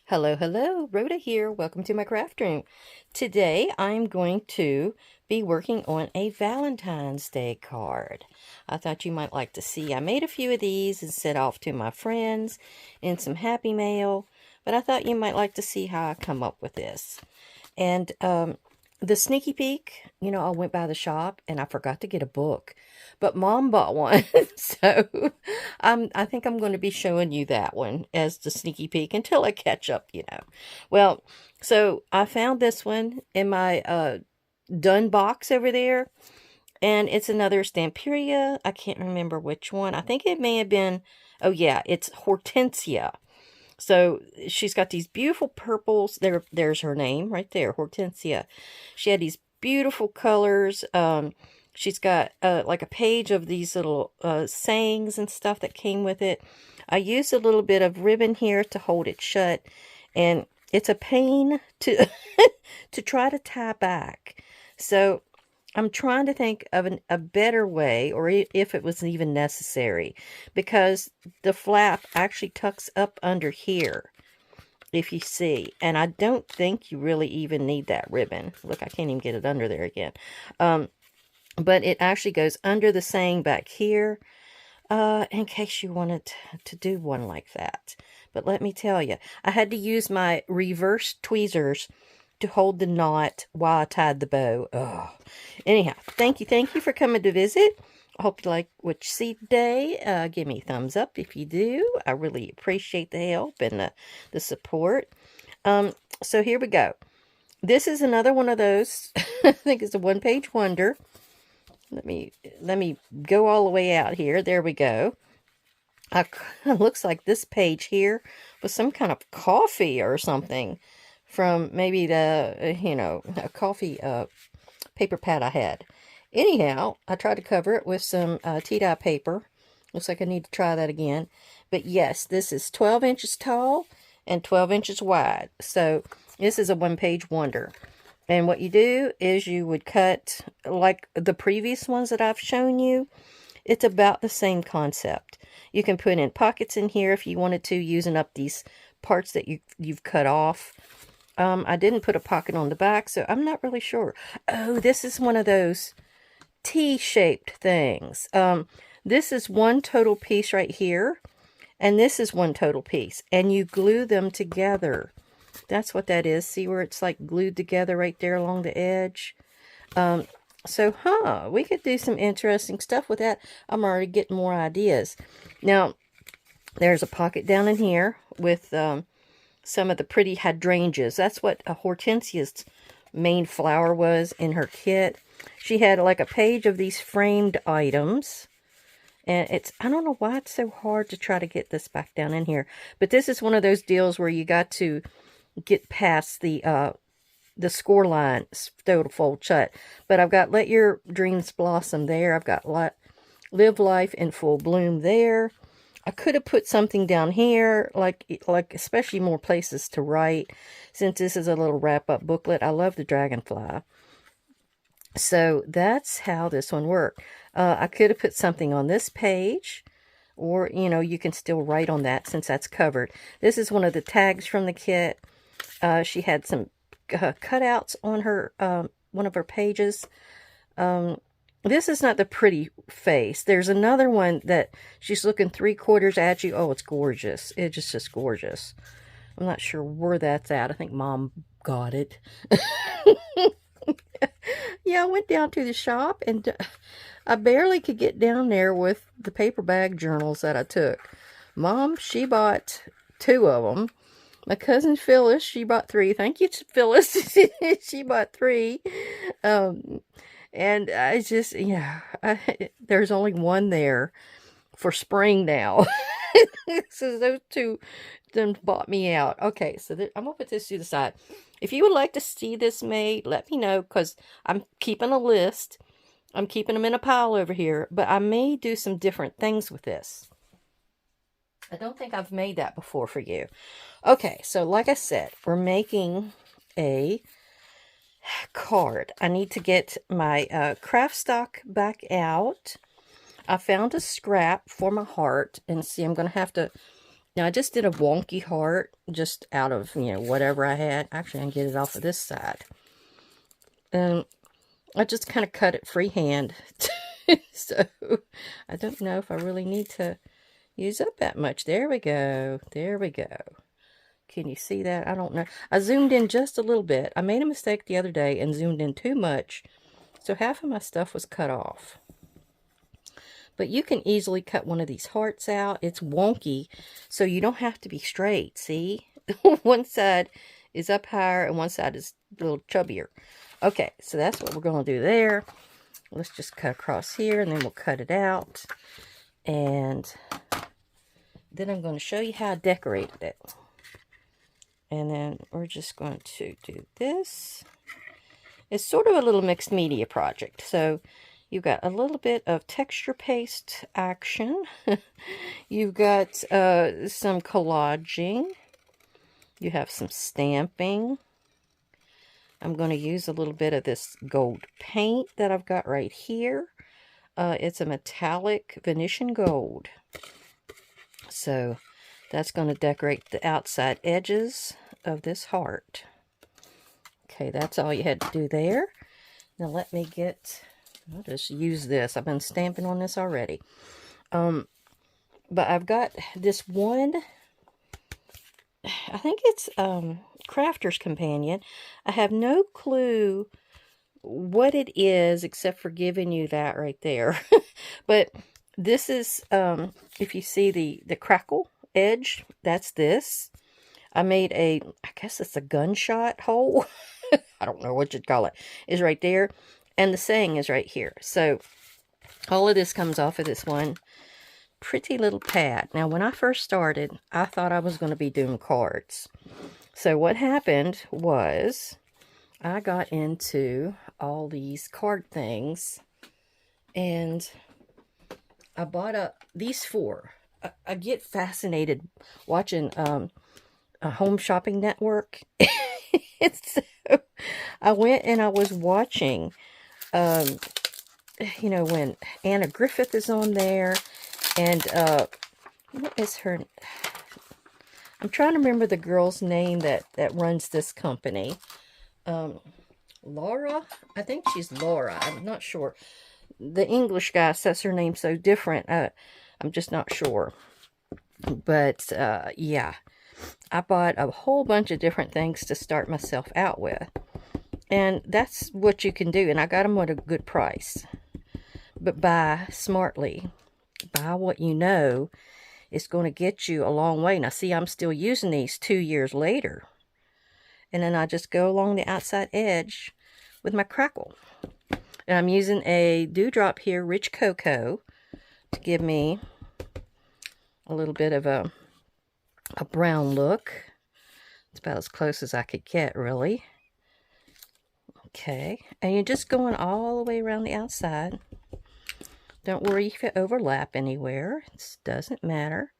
Hello, hello, Rhoda here. Welcome to my craft room. Today I'm going to be working on a Valentine's Day card. I thought you might like to see. I made a few of these and sent off to my friends in some happy mail, but I thought you might like to see how I come up with this. And the sneaky peek, I went by the shop and I forgot to get a book, but Mom bought one. So I think I'm going to be showing you that one as the sneaky peek until I catch up. Well, so I found this one in my done box over there, and it's another Stamperia. I can't remember which one. I think it may have been, oh yeah, it's Hortensia. So she's got these beautiful purples. There's her name right there, Hortensia. She had these beautiful colors. She's got like a page of these little sayings and stuff that came with it. I used a little bit of ribbon here to hold it shut, and it's a pain to to try to tie back. So I'm trying to think of a better way, or if it was even necessary, because the flap actually tucks up under here, if you see. And I don't think you really even need that ribbon. Look, I can't even get it under there again. But it actually goes under the saying back here, in case you wanted to do one like that. But let me tell you, I had to use my reverse tweezers to hold the knot while I tied the bow. Oh. Anyhow, thank you for coming to visit. I hope you like what you see today. Give me a thumbs up if you do. I really appreciate the help and the support. So here we go. This is another one of those. I think it's a one-page wonder. Let me go all the way out here. There we go. It looks like this page here was some kind of coffee or something from maybe a coffee paper pad I had. Anyhow, I tried to cover it with some tea-dye paper. Looks like I need to try that again. But yes, this is 12 inches tall and 12 inches wide. So this is a one-page wonder. And what you do is you would cut, like the previous ones that I've shown you, it's about the same concept. You can put in pockets in here if you wanted to, using up these parts that you've cut off. I didn't put a pocket on the back, so I'm not really sure. Oh, this is one of those T-shaped things. This is one total piece right here, and this is one total piece, and you glue them together. That's what that is. See where it's like glued together right there along the edge? We could do some interesting stuff with that. I'm already getting more ideas. Now, there's a pocket down in here with some of the pretty hydrangeas. That's what Hortensia's main flower was in her kit. She had like a page of these framed items. And I don't know why it's so hard to try to get this back down in here. But this is one of those deals where you got to get past the score line to fold shut. But I've got Let Your Dreams Blossom there. I've got Live Life in Full Bloom there. I could have put something down here, like especially more places to write, since this is a little wrap-up booklet. I love the dragonfly. So that's how this one worked. I could have put something on this page, or, you can still write on that since that's covered. This is one of the tags from the kit. She had some cutouts on her one of her pages. This is not the pretty face. There's another one that she's looking 3/4 at you. Oh, it's gorgeous. It's just gorgeous. I'm not sure where that's at. I think Mom got it. Yeah, I went down to the shop and I barely could get down there with the paper bag journals that I took. Mom, she bought 2 of them. My cousin Phyllis, she bought 3. Thank you, Phyllis. She bought 3. And I just, there's only one there for spring now. So those 2 then bought me out. Okay, so I'm going to put this to the side. If you would like to see this made, let me know, because I'm keeping a list. I'm keeping them in a pile over here, but I may do some different things with this. I don't think I've made that before for you. Okay, so like I said, we're making a card. I need to get my craft stock back out. I found a scrap for my heart, and see, I'm going to have to Now, I just did a wonky heart just out of, whatever I had. Actually, I can get it off of this side. And I just kind of cut it freehand. So, I don't know if I really need to use up that much. There we go. There we go. Can you see that? I don't know. I zoomed in just a little bit. I made a mistake the other day and zoomed in too much. So half of my stuff was cut off. But you can easily cut one of these hearts out. It's wonky, so you don't have to be straight, see? One side is up higher and one side is a little chubbier. Okay, so that's what we're going to do there. Let's just cut across here, and then we'll cut it out. And then I'm going to show you how I decorated it. And then we're just going to do this. It's sort of a little mixed media project. So you've got a little bit of texture paste action. You've got some collaging. You have some stamping. I'm going to use a little bit of this gold paint that I've got right here. It's a metallic Venetian gold. So that's going to decorate the outside edges of this heart. Okay, that's all you had to do there. Now let me get... I'll just use this. I've been stamping on this already. But I've got this one, I think it's Crafter's Companion. I have no clue what it is except for giving you that right there. But this is, if you see the crackle edge, that's this. I made I guess it's a gunshot hole. I don't know what you'd call it. Is right there. And the saying is right here. So all of this comes off of this one pretty little pad. Now, when I first started, I thought I was going to be doing cards. So what happened was I got into all these card things. And I bought these 4. I get fascinated watching a Home Shopping Network. So I went and I was watching... when Anna Griffith is on there, and, what is her, I'm trying to remember the girl's name that runs this company, Laura, I think she's Laura, I'm not sure, the English guy says her name so different, I'm just not sure, but, yeah, I bought a whole bunch of different things to start myself out with. And that's what you can do. And I got them at a good price. But buy smartly. Buy what you know is going to get you a long way. Now, see, I'm still using these 2 years later. And then I just go along the outside edge with my crackle. And I'm using a Dewdrop here, Rich Cocoa, to give me a little bit of a brown look. It's about as close as I could get, really. Okay, and you're just going all the way around the outside. Don't worry if you overlap anywhere. It doesn't matter.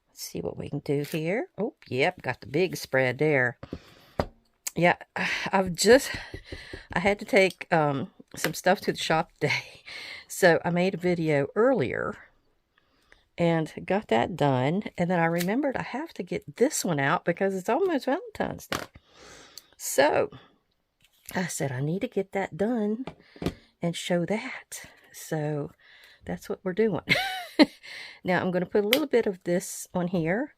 Let's see what we can do here. Oh, yep, got the big spread there. Yeah, I had to take some stuff to the shop today. So I made a video earlier and got that done. And then I remembered I have to get this one out because it's almost Valentine's Day. So I said, I need to get that done and show that. So that's what we're doing. Now I'm going to put a little bit of this on here.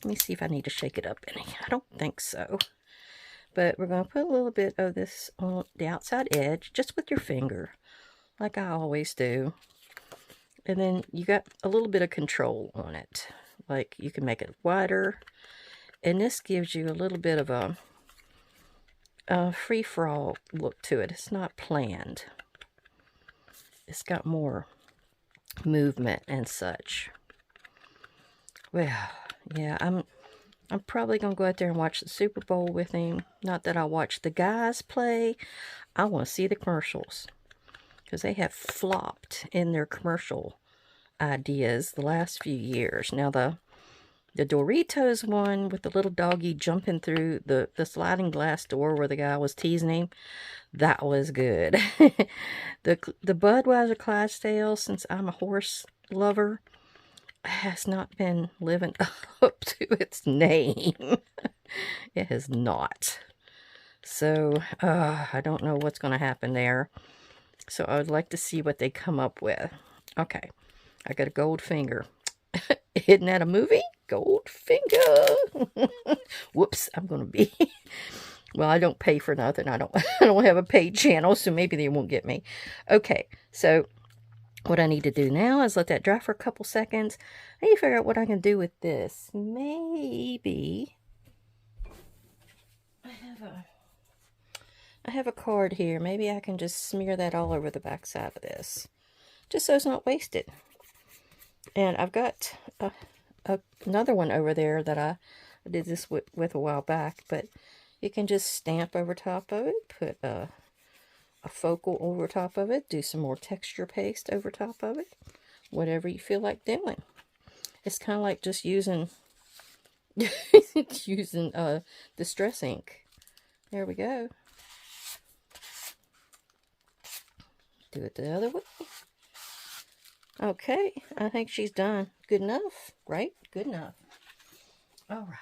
Let me see if I need to shake it up any. I don't think so. But we're going to put a little bit of this on the outside edge, just with your finger, like I always do. And then you got a little bit of control on it. Like you can make it wider. And this gives you a little bit of a free-for-all look to it. It's not planned. It's got more movement and such. Well, yeah, I'm probably going to go out there and watch the Super Bowl with him. Not that I watch the guys play. I want to see the commercials. Because they have flopped in their commercial ideas the last few years. Now, the Doritos one with the little doggy jumping through the sliding glass door where the guy was teasing him, that was good. the Budweiser Clydesdale, since I'm a horse lover, has not been living up to its name. It has not. So, I don't know what's going to happen there. So I would like to see what they come up with. Okay, I got a gold finger. Isn't that a movie? Goldfinger. Whoops, I'm going to be... Well, I don't pay for nothing. I don't I don't have a paid channel, so maybe they won't get me. Okay, so what I need to do now is let that dry for a couple seconds. I need to figure out what I can do with this. Maybe I have a card here. Maybe I can just smear that all over the back side of this, just so it's not wasted. And I've got another one over there that I did this with a while back, but you can just stamp over top of it, put a focal over top of it, do some more texture paste over top of it, whatever you feel like doing. It's kind of like just using distress ink. There we go. Do it the other way. Okay, I think she's done. Good enough, right? Good enough. All right.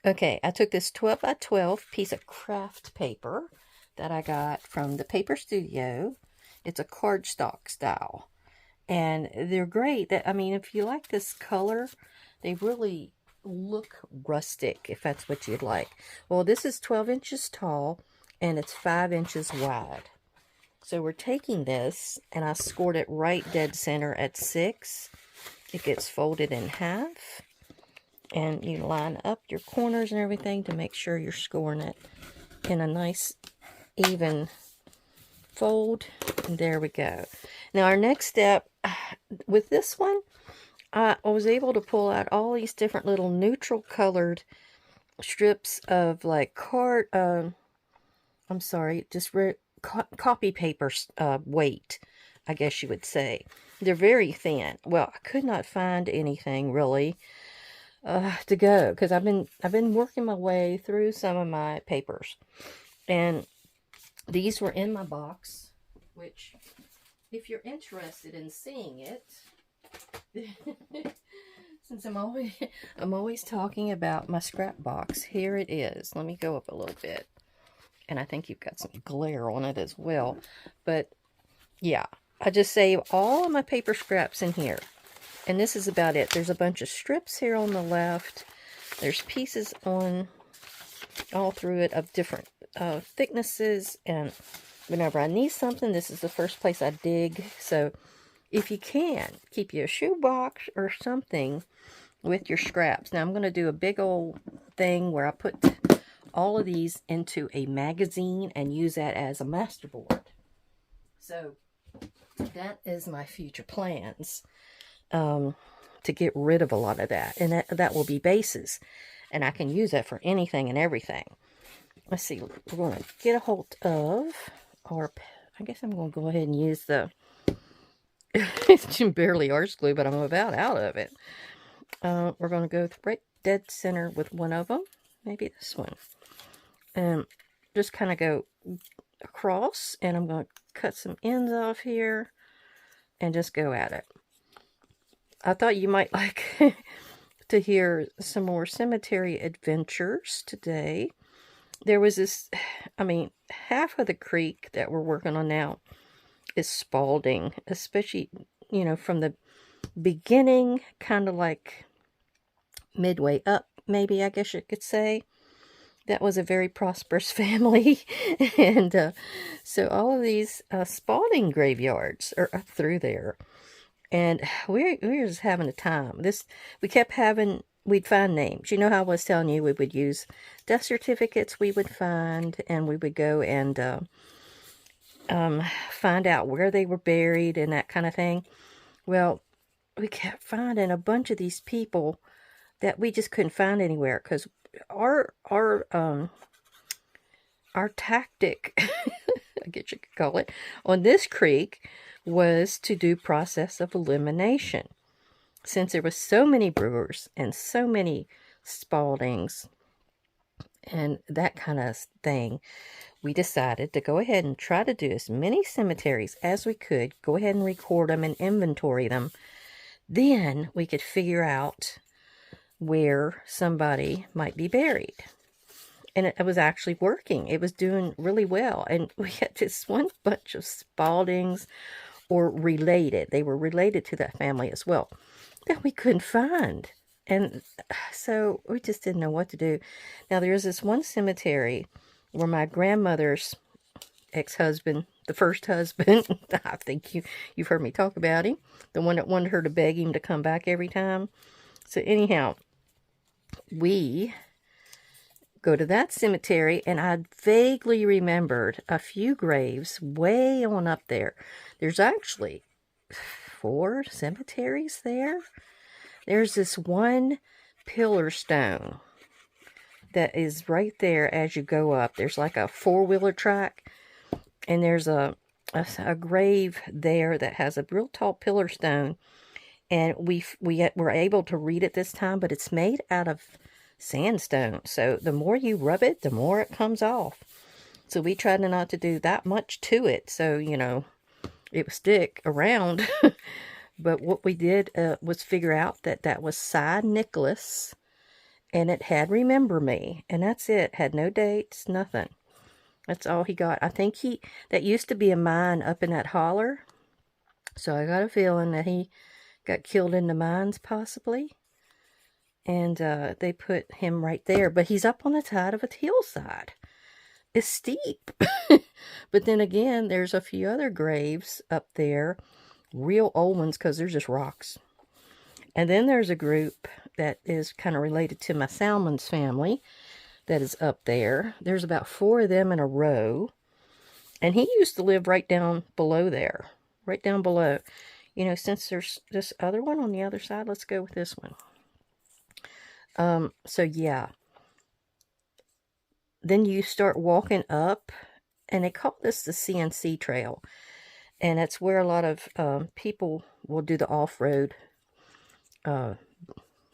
Okay, I took this 12 by 12 piece of craft paper that I got from the Paper Studio. It's a cardstock style. And they're great. I mean, if you like this color, they really look rustic, if that's what you'd like. Well, this is 12 inches tall, and it's 5 inches wide. So we're taking this, and I scored it right dead center at 6. It gets folded in half. And you line up your corners and everything to make sure you're scoring it in a nice, even fold. And there we go. Now, our next step with this one, I was able to pull out all these different little neutral colored strips of like copy paper weight, I guess you would say. They're very thin. Well, I could not find anything really to go, because I've been working my way through some of my papers, and these were in my box, which, if you're interested in seeing it, since I'm always talking about my scrap box, here it is. Let me go up a little bit, and I think you've got some glare on it as well, but yeah, I just save all of my paper scraps in here. And this is about it. There's a bunch of strips here on the left. There's pieces all through it of different thicknesses. And whenever I need something, this is the first place I dig. So if you can, keep you a shoebox or something with your scraps. Now I'm going to do a big old thing where I put all of these into a magazine and use that as a masterboard. So that is my future plans. To get rid of a lot of that, and that will be bases, and I can use that for anything and everything. Let's see, we're going to get a hold of, or I guess I'm going to go ahead and use the it's barely arch glue, but I'm about out of it. We're going to go right dead center with one of them, maybe this one, and just kind of go across, and I'm going to cut some ends off here and just go at it. I thought you might like to hear some more cemetery adventures today. There was this, I mean, half of the creek that we're working on now is spalding, especially, you know, from the beginning, kind of like midway up, maybe, I guess you could say. That was a very prosperous family. And so all of these spalding graveyards are up through there. And we were just having a time. We'd find names. You know how I was telling you we would use death certificates we would find, and we would go and find out where they were buried and that kind of thing. Well, we kept finding a bunch of these people that we just couldn't find anywhere, because our tactic, I guess you could call it, on this creek was to do process of elimination. Since there was so many Brewers and so many Spaldings, and that kind of thing, we decided to go ahead and try to do as many cemeteries as we could, go ahead and record them and inventory them. Then we could figure out where somebody might be buried. And it was actually working. It was doing really well. And we had this one bunch of Spaldings, or related. They were related to that family as well, that we couldn't find. And so we just didn't know what to do. Now, there's this one cemetery where my grandmother's ex-husband, the first husband, I think you've heard me talk about him, the one that wanted her to beg him to come back every time. So anyhow, we go to that cemetery, and I vaguely remembered a few graves way on up there. There's actually 4 cemeteries there. There's this one pillar stone that is right there as you go up. There's like a 4-wheeler track, and there's a grave there that has a real tall pillar stone, and we were able to read it this time, but it's made out of sandstone, so the more you rub it, the more it comes off. So we tried not to do that much to it, so you know it would stick around. But what we did was figure out that that was Cy Nicholas, and it had Remember Me, and that's it. Had no dates, nothing. That's all he got. I think that used to be a mine up in that holler, so I got a feeling that he got killed in the mines possibly. And they put him right there. But he's up on the side of a hillside. It's steep. But then again, there's a few other graves up there. Real old ones, because they're just rocks. And then there's a group that is kind of related to my Salmon's family that is up there. There's about 4 of them in a row. And he used to live right down below there. Right down below. You know, since there's this other one on the other side, let's go with this one. So yeah, then you start walking up, and they call this the CNC trail, and it's where a lot of people will do the off-road,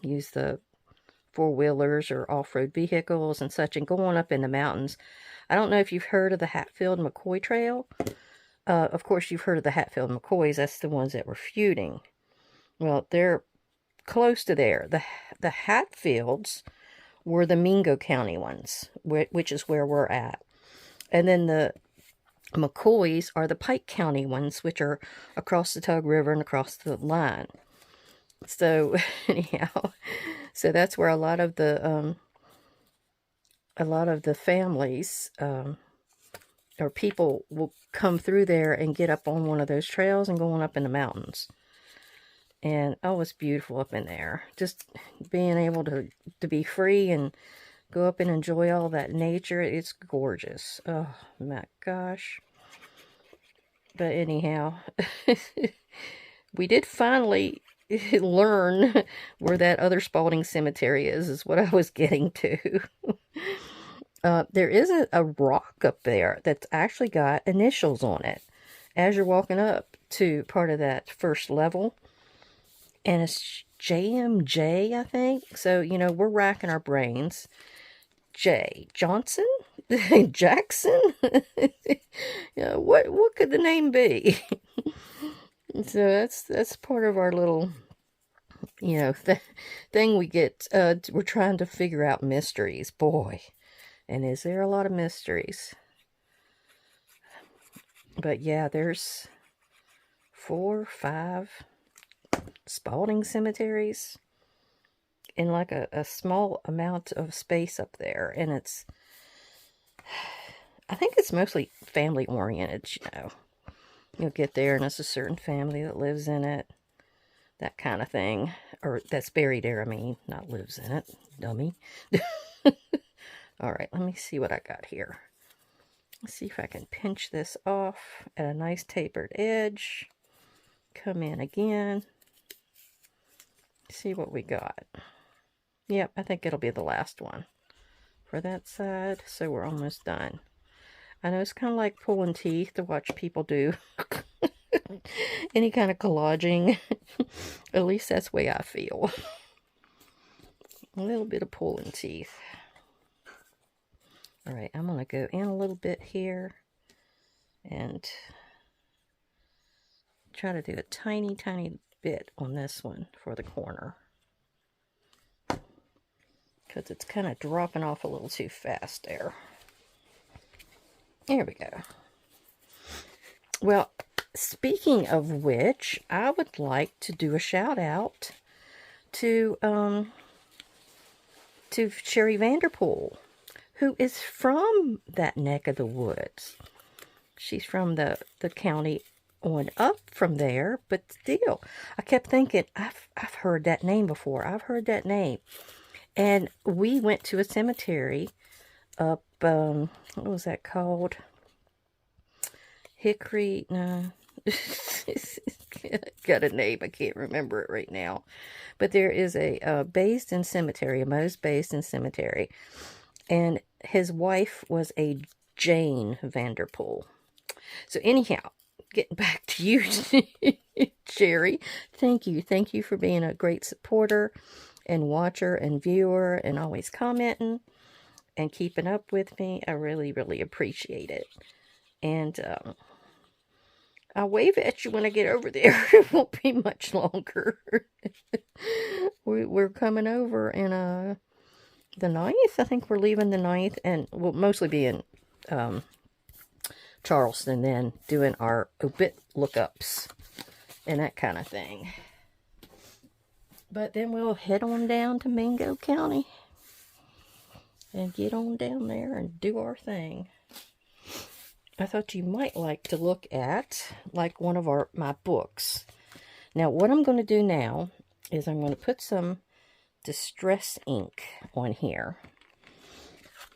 use the 4-wheelers or off-road vehicles and such, and going up in the mountains. I don't know if you've heard of the Hatfield-McCoy Trail. Of course, you've heard of the Hatfield-McCoys. That's the ones that were feuding. Well, they're close to there. The Hatfields were the Mingo County ones, which is where we're at. And then the McCoys are the Pike County ones, which are across the Tug River and across the line. So, anyhow, so that's where a lot of the families or people will come through there and get up on one of those trails and going up in the mountains. And oh, it's beautiful up in there. Just being able to be free and go up and enjoy all that nature. It's gorgeous. Oh my gosh. But anyhow, we did finally learn where that other Spalding cemetery is what I was getting to. There is a rock up there that's actually got initials on it as you're walking up to part of that first level. And it's JMJ, I think. So, you know, we're racking our brains. Johnson? Jackson? Yeah, what could the name be? So that's part of our little, you know, thing we get. We're trying to figure out mysteries. Boy, and is there a lot of mysteries? But yeah, there's 4, 5... Spalding cemeteries in like a small amount of space up there, and I think it's mostly family oriented. You know, you'll get there and it's a certain family that lives in it, that kind of thing, or that's buried there. I mean, not lives in it, dummy. All right, let me see what I got here. Let's see if I can pinch this off at a nice tapered edge. Come in again. See what we got. Yep, I think it'll be the last one for that side. So we're almost done. I know it's kind of like pulling teeth to watch people do any kind of collaging. At least that's the way I feel. A little bit of pulling teeth. All right, I'm going to go in a little bit here and try to do a tiny, tiny bit on this one for the corner, because it's kind of dropping off a little too fast there. There we go. Well, speaking of which, I would like to do a shout out to Sherry Vanderpool, who is from that neck of the woods. She's from the county on up from there, but still, I kept thinking, I've heard that name before. I've heard that name. And we went to a cemetery up, what was that called? Hickory, no. Got a name, I can't remember it right now. But there is a Basin cemetery, a Mose Basin cemetery. And his wife was a Jane Vanderpool. So anyhow, getting back to you, Sherry, thank you. Thank you for being a great supporter and watcher and viewer and always commenting and keeping up with me. I really, really appreciate it. And I'll wave at you when I get over there. It won't be much longer. We're coming over in the 9th. I think we're leaving the 9th, and we'll mostly be in Charleston then, doing our obit lookups and that kind of thing. But then we'll head on down to Mingo County and get on down there and do our thing. I thought you might like to look at like one of my books. Now what I'm going to do now is I'm going to put some distress ink on here.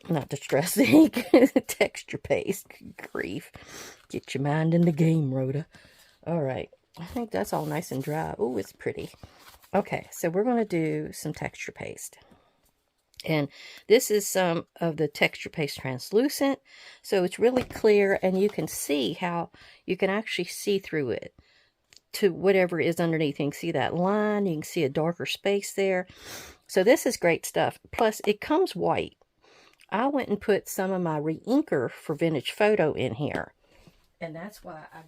Not distress ink, texture paste. Grief. Get your mind in the game, Rhoda. Alright, I think that's all nice and dry. Oh, it's pretty. Okay, so we're going to do some texture paste. And this is some of the texture paste translucent, so it's really clear, and you can see how you can actually see through it to whatever is underneath. You can see that line, you can see a darker space there. So this is great stuff. Plus, it comes white. I went and put some of my re-inker for Vintage Photo in here, and that's why I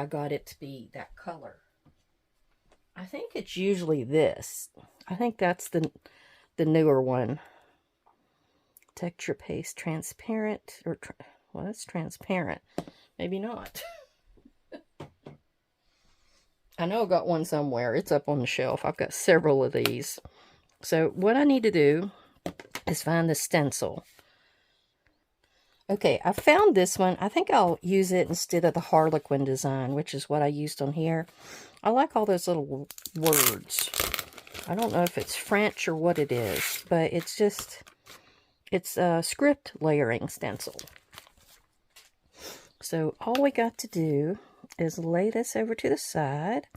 got it to be that color. I think it's usually this. I think that's the newer one. Texture paste transparent, or well, it's transparent. Maybe not. I know I got one somewhere. It's up on the shelf. I've got several of these. So what I need to do is find the stencil. Okay, I found this one. I think I'll use it instead of the Harlequin design, which is what I used on here. I like all those little words. I don't know if it's French or what it is, but it's a script layering stencil. So all we got to do is lay this over to the side,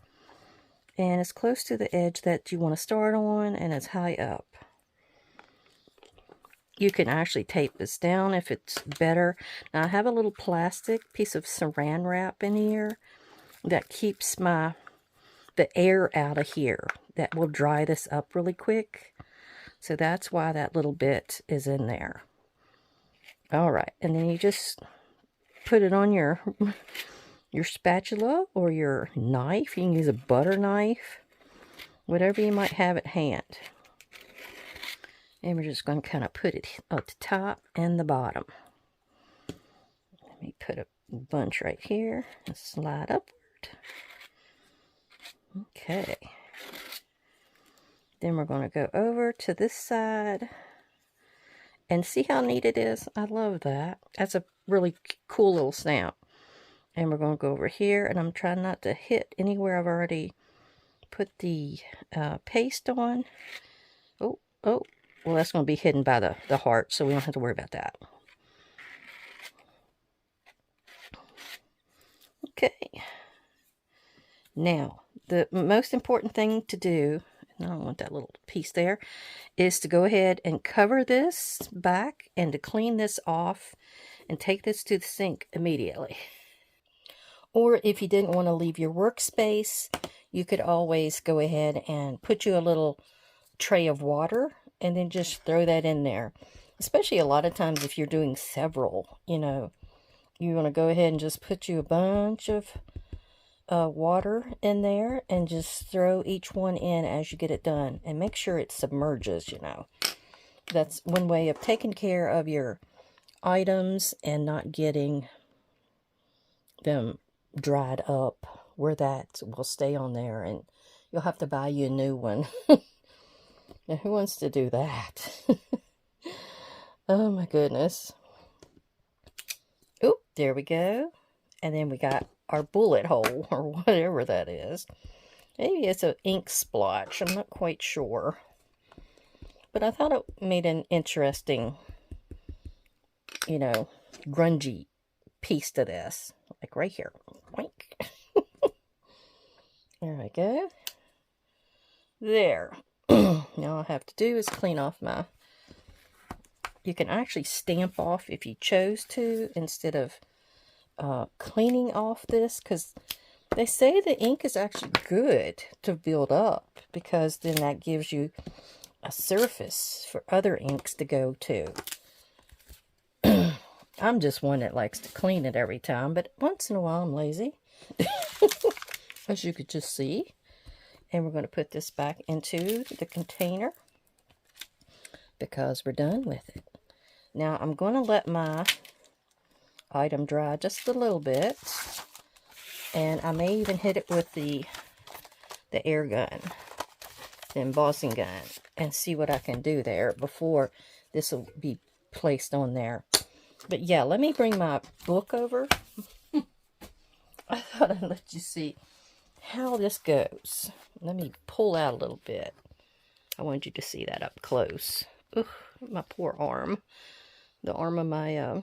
and it's close to the edge that you want to start on, and it's high up. You can actually tape this down if it's better. Now I have a little plastic piece of saran wrap in here that keeps the air out of here. That will dry this up really quick. So that's why that little bit is in there. Alright, and then you just put it on your spatula or your knife. You can use a butter knife, whatever you might have at hand. And we're just going to kind of put it at the top and the bottom. Let me put a bunch right here and slide upward. Okay. Then we're going to go over to this side and see how neat it is. I love that. That's a really cool little stamp. And we're going to go over here, and I'm trying not to hit anywhere I've already put the paste on. Oh, well, that's going to be hidden by the heart, so we don't have to worry about that. Okay. Now, the most important thing to do, and I don't want that little piece there, is to go ahead and cover this back and to clean this off and take this to the sink immediately. Or if you didn't want to leave your workspace, you could always go ahead and put you a little tray of water and then just throw that in there. Especially a lot of times if you're doing several, you know, you want to go ahead and just put you a bunch of water in there and just throw each one in as you get it done. And make sure it submerges, you know. That's one way of taking care of your items and not getting them dried up where that will stay on there. And you'll have to buy you a new one. Now, who wants to do that? Oh my goodness. Oop, there we go. And then we got our bullet hole, or whatever that is. Maybe it's an ink splotch. I'm not quite sure. But I thought it made an interesting, you know, grungy piece to this. Like right here. Boink. There we go. There. Now all I have to do is clean off my... You can actually stamp off if you chose to instead of cleaning off this, because they say the ink is actually good to build up, because then that gives you a surface for other inks to go to. I'm just one that likes to clean it every time, but once in a while I'm lazy, as you could just see. And we're going to put this back into the container because we're done with it. Now I'm going to let my item dry just a little bit, and I may even hit it with the air gun, the embossing gun, and see what I can do there before this will be placed on there. But yeah, let me bring my book over. I thought I'd let you see how this goes. Let me pull out a little bit. I want you to see that up close. Ugh, my poor arm. The arm of my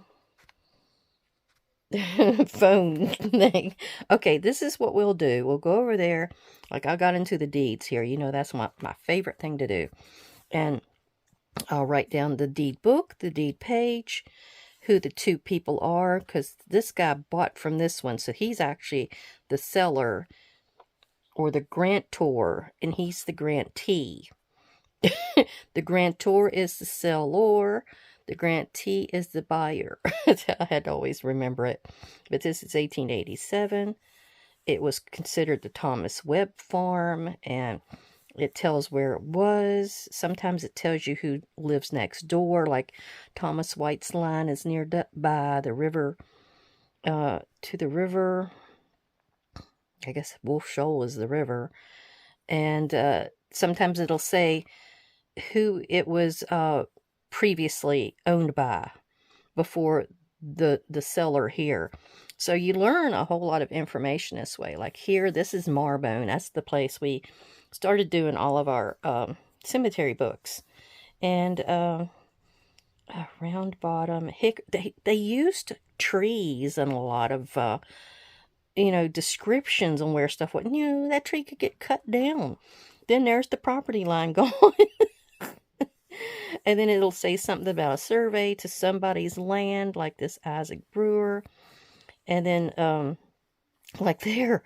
phone thing. Okay, this is what we'll do. We'll go over there. Like I got into the deeds here. You know, that's my favorite thing to do. And I'll write down the deed book, the deed page, who the two people are, because this guy bought from this one, so he's actually the seller or the grantor, and he's the grantee. The grantor is the seller, the grantee is the buyer. I had to always remember it. But this is 1887. It was considered the Thomas Webb farm, and it tells where it was. Sometimes it tells you who lives next door, like Thomas White's line is nearby the river, to the river. I guess Wolf Shoal is the river. And sometimes it'll say who it was previously owned by before the seller here. So you learn a whole lot of information this way. Like here, this is Marbone. That's the place we started doing all of our cemetery books. And Round Bottom, they used trees and a lot of you know, descriptions on where stuff went. You know, that tree could get cut down. Then there's the property line gone. And then it'll say something about a survey to somebody's land, like this Isaac Brewer. And then, like there,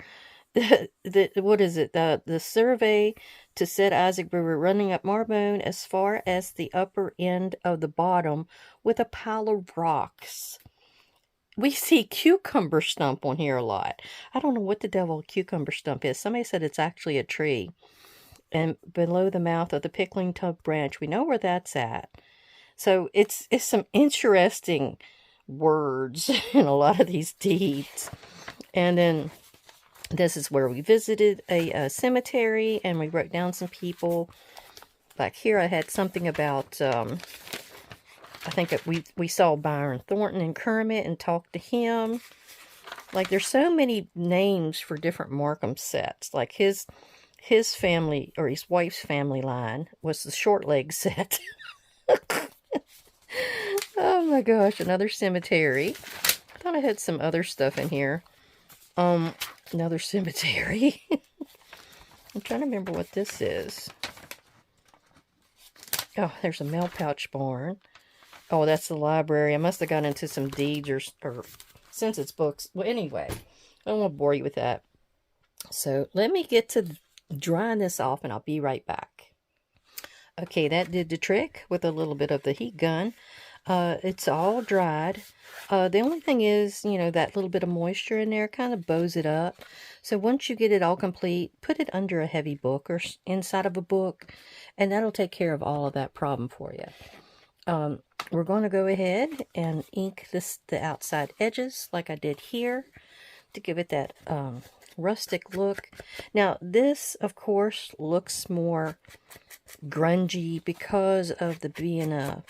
what is it? The survey to said Isaac Brewer running up Marbone as far as the upper end of the bottom with a pile of rocks. We see cucumber stump on here a lot. I don't know what the devil cucumber stump is. Somebody said it's actually a tree. And below the mouth of the pickling tub branch, we know where that's at. So it's some interesting words in a lot of these deeds. And then this is where we visited a cemetery, and we wrote down some people. Back here I had something about... I think we saw Byron Thornton and Kermit and talked to him. Like, there's so many names for different Markham sets. Like, his family, or his wife's family line, was the short leg set. Oh my gosh, another cemetery. I thought I had some other stuff in here. Another cemetery. I'm trying to remember what this is. Oh, there's a mail pouch barn. Oh, that's the library. I must have got into some deeds or census books. Well, anyway, I don't want to bore you with that. So let me get to drying this off, and I'll be right back. Okay, that did the trick with a little bit of the heat gun. It's all dried. The only thing is, you know, that little bit of moisture in there kind of bows it up. So once you get it all complete, put it under a heavy book or inside of a book, and that'll take care of all of that problem for you. We're going to go ahead and ink the outside edges like I did here to give it that rustic look. Now this, of course, looks more grungy because of the being a,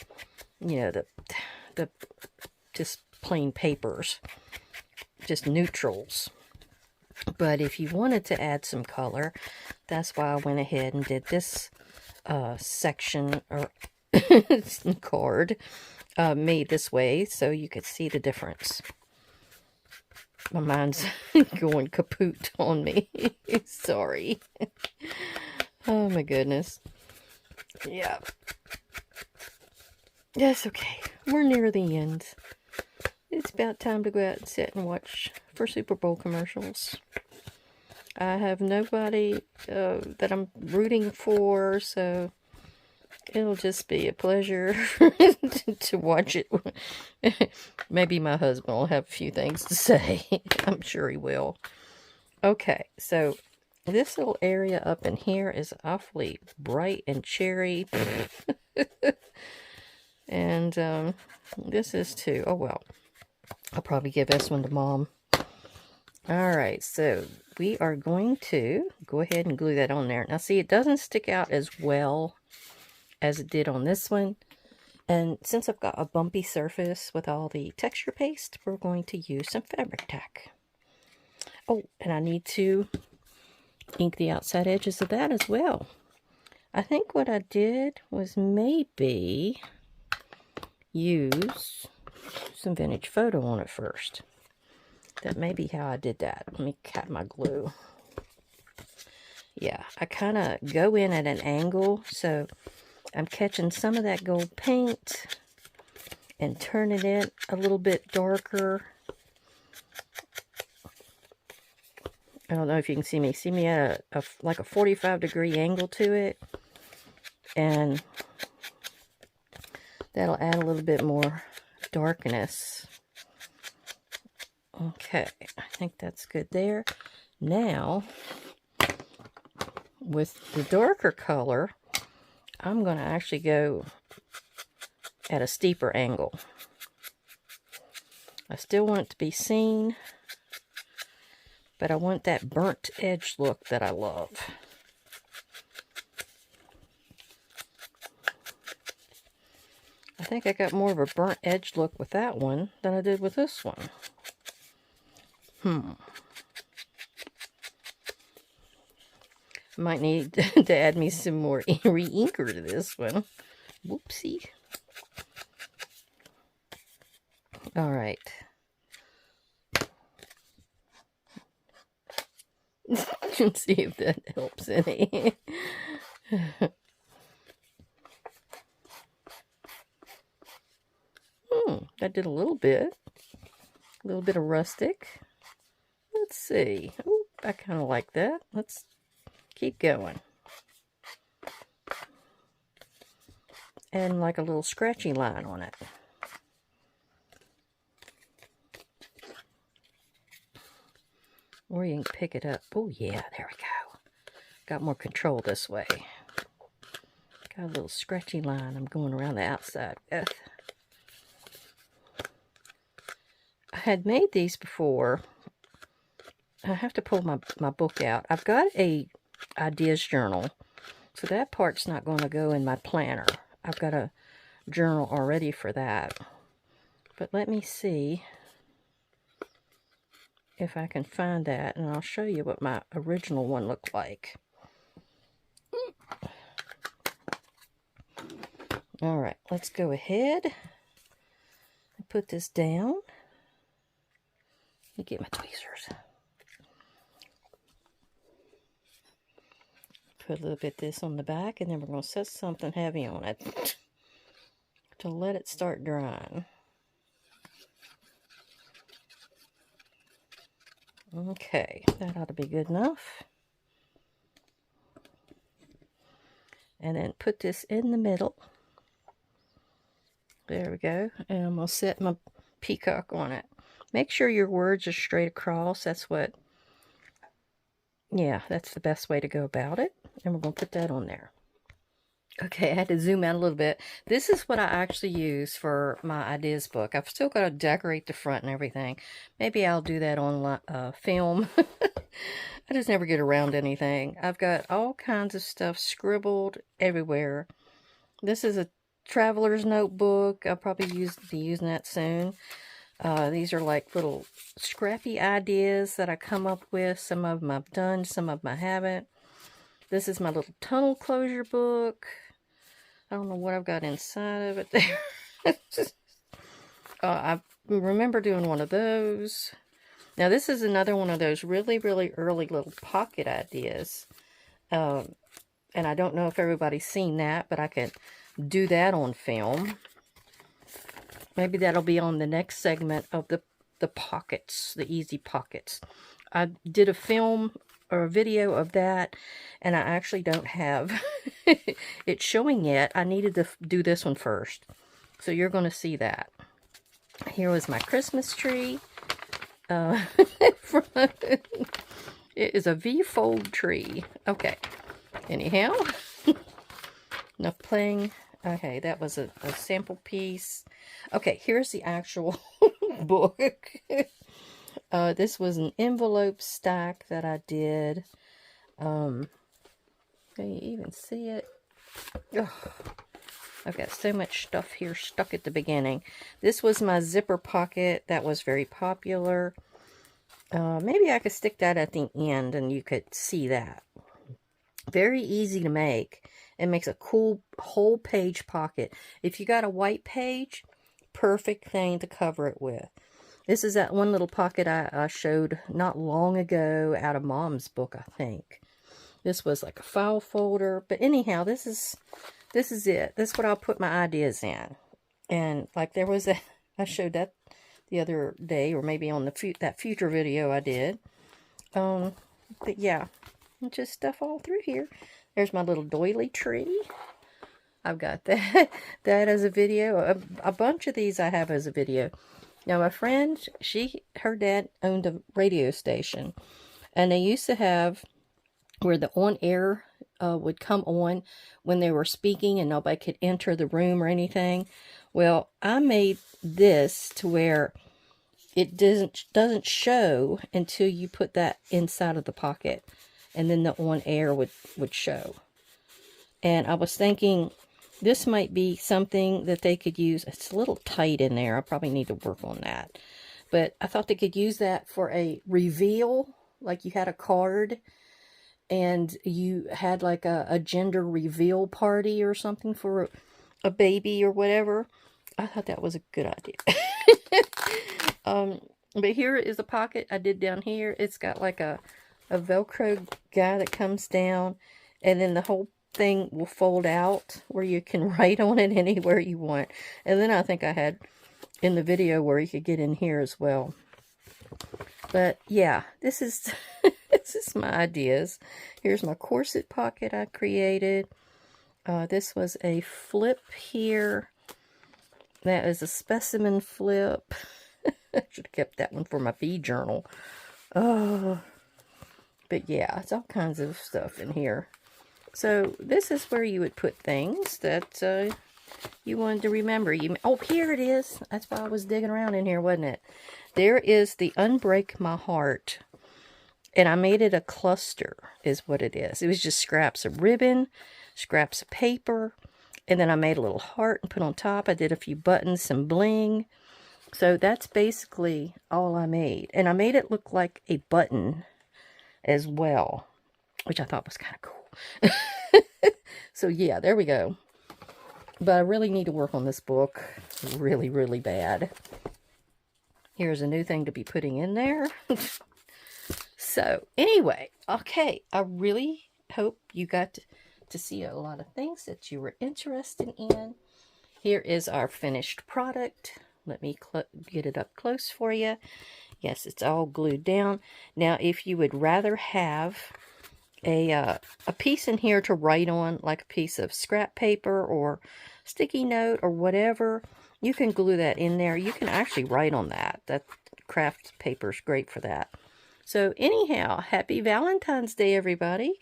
you know, the just plain papers, just neutrals. But if you wanted to add some color, that's why I went ahead and did this section or card made this way so you could see the difference. My mind's going kaput on me. Sorry. Oh my goodness. Yeah. That's okay. We're near the end. It's about time to go out and sit and watch for Super Bowl commercials. I have nobody that I'm rooting for, so it'll just be a pleasure to watch it. Maybe my husband will have a few things to say. I'm sure he will. Okay, so this little area up in here is awfully bright and cherry. And this is too. Oh, well. I'll probably give this one to Mom. Alright, so we are going to go ahead and glue that on there. Now, see, it doesn't stick out as well as it did on this one. And since I've got a bumpy surface with all the texture paste, we're going to use some fabric tack. Oh, and I need to ink the outside edges of that as well. I think what I did was maybe use some vintage photo on it first. That may be how I did that. Let me cap my glue. Yeah, I kind of go in at an angle, so I'm catching some of that gold paint and turning it a little bit darker. I don't know if you can see me. See me at like a 45-degree angle to it. And that'll add a little bit more darkness. Okay, I think that's good there. Now, with the darker color, I'm going to actually go at a steeper angle. I still want it to be seen, but I want that burnt edge look that I love. I think I got more of a burnt edge look with that one than I did with this one. Might need to add me some more re-inker to this one. Whoopsie. Alright. Let's see if that helps any. That did a little bit. A little bit of rustic. Let's see. Ooh, I kind of like that. Let's keep going. And like a little scratchy line on it. Or you can pick it up. Oh yeah, there we go. Got more control this way. Got a little scratchy line I'm going around the outside with. I had made these before. I have to pull my book out. I've got a ideas journal, so that part's not going to go in my planner. I've got a journal already for that. But let me see if I can find that, and I'll show you what my original one looked like. Alright, let's go ahead and put this down. Let me get my tweezers. Put a little bit of this on the back, and then we're going to set something heavy on it to let it start drying. Okay, that ought to be good enough. And then put this in the middle. There we go. And I'm going to set my peacock on it. Make sure your words are straight across. That's what, yeah, that's the best way to go about it. And we're going to put that on there. Okay, I had to zoom out a little bit. This is what I actually use for my ideas book. I've still got to decorate the front and everything. Maybe I'll do that on film. I just never get around to anything. I've got all kinds of stuff scribbled everywhere. This is a traveler's notebook. I'll probably be using that soon. These are like little scrappy ideas that I come up with. Some of them I've done, some of them I haven't. This is my little tunnel closure book. I don't know what I've got inside of it there. I remember doing one of those. Now this is another one of those really, really early little pocket ideas. And I don't know if everybody's seen that, but I can do that on film. Maybe that'll be on the next segment of the pockets, the easy pockets. I did a film or a video of that, and I actually don't have it showing yet. I needed to do this one first. So you're going to see that. Here was my Christmas tree. It is a V-fold tree. Okay. Anyhow. Enough playing. Okay, that was a sample piece. Okay, here's the actual book. This was an envelope stack that I did. Can you even see it? Ugh. I've got so much stuff here stuck at the beginning. This was my zipper pocket. That was very popular. Maybe I could stick that at the end and you could see that. Very easy to make. It makes a cool whole page pocket. If you got a white page, perfect thing to cover it with. This is that one little pocket I showed not long ago out of Mom's book, I think. This was like a file folder. But anyhow, this is it. This is what I'll put my ideas in. And like there was I showed that the other day, or maybe on that future video I did. But yeah, just stuff all through here. There's my little doily tree. I've got that as a video. A bunch of these I have as a video. Now, my friend, her dad owned a radio station, and they used to have where the on-air would come on when they were speaking and nobody could enter the room or anything. Well, I made this to where it doesn't show until you put that inside of the pocket, and then the on-air would show. And I was thinking, this might be something that they could use. It's a little tight in there. I probably need to work on that. But I thought they could use that for a reveal. Like you had a card and you had like a gender reveal party or something for a baby or whatever. I thought that was a good idea. But here is a pocket I did down here. It's got like a Velcro guy that comes down. And then the whole thing will fold out where you can write on it anywhere you want. And then I think I had in the video where you could get in here as well. But yeah, this is this is my ideas. Here's my corset pocket I created. This was a flip here. That is a specimen flip. I should have kept that one for my bee journal. Oh, but yeah, it's all kinds of stuff in here. So this is where you would put things that you wanted to remember. Oh, here it is. That's why I was digging around in here, wasn't it? There is the Unbreak My Heart. And I made it a cluster, is what it is. It was just scraps of ribbon, scraps of paper, and then I made a little heart and put on top. I did a few buttons, some bling. So that's basically all I made. And I made it look like a button as well, which I thought was kind of cool. So yeah, there we go. But I really need to work on this book really, really bad. Here's a new thing to be putting in there. So anyway, okay, I really hope you got to see a lot of things that you were interested in. Here is our finished product. Let me get it up close for you. Yes, it's all glued down. Now, if you would rather have a piece in here to write on, like a piece of scrap paper or sticky note or whatever, you can glue that in there. You can actually write on that. That craft paper is great for that. So anyhow, happy Valentine's Day, everybody.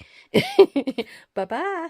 Bye-bye.